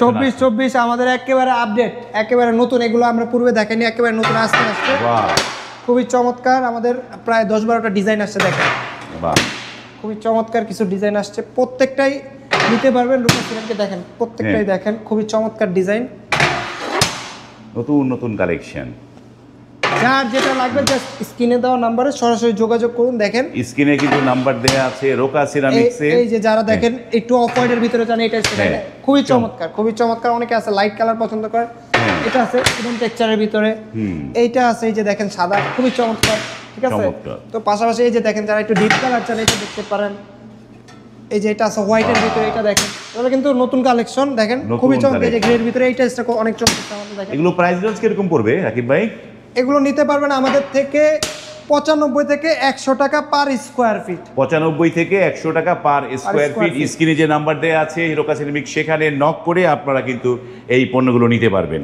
24 আমাদের একেবারে আপডেট, একেবারে নতুন, এগুলো আমরা পূর্বে দেখাইনি, একেবারে নতুন আসতে খুবই চমৎকার। আমাদের প্রায় 10-12টা ডিজাইন আসছে, দেখেন খুবই চমৎকার কিছু ডিজাইন আসছে, প্রত্যেকটাই নিতে পারবেন। লুকা সিরামকে দেখেন, প্রত্যেকটাই দেখেন খুবই চমৎকার ডিজাইন, নতুন নতুন কালেকশন। যার যেটা লাগবে জাস্ট স্ক্রিনে দেওয়া নম্বরে সরাসরি যোগাযোগ করুন। দেখেন স্ক্রিনে কিন্তু নাম্বার দেয়া আছে রোকা সিরামিক্সে। এই যে যারা দেখেন একটু অফ হোয়াইটের ভিতরে চান, এটা খুবই চমৎকার, খুবই চমৎকার। অনেকে আছে লাইট কালার পছন্দ করে, এটা আছে ইভেন টেক্সচারের ভিতরে, এইটা আছে এই যে দেখেন সাদা, খুবই চমৎকার, ঠিক আছে। তো পাশাপাশি এই যে দেখেন যারা একটু ডিপ কালার চান, এটা দেখতে পারেন। এই যে এটা আছে হোয়াইটের ভিতরে, এটা দেখেন, এটা কিন্তু নতুন কালেকশন, দেখেন খুবই চমৎকার। এই যে গ্রের ভিতরে এই টাইপটা অনেক চমৎকার আমাদের, দেখেন। এগুলো প্রাইস রেঞ্জ কিরকম পড়বে রাকিব ভাই? এগুলো নিতে পারবেন আমাদের থেকে 95 থেকে 100 টাকা পার স্কয়ার ফিট। 95 থেকে 100 টাকা পার স্কয়ার ফিট। স্ক্রিনে যে নাম্বার দেয়া আছে রোকা সিরামিক্স, সেখানে নক করে আপনারা কিন্তু এই পণ্যগুলো নিতে পারবেন।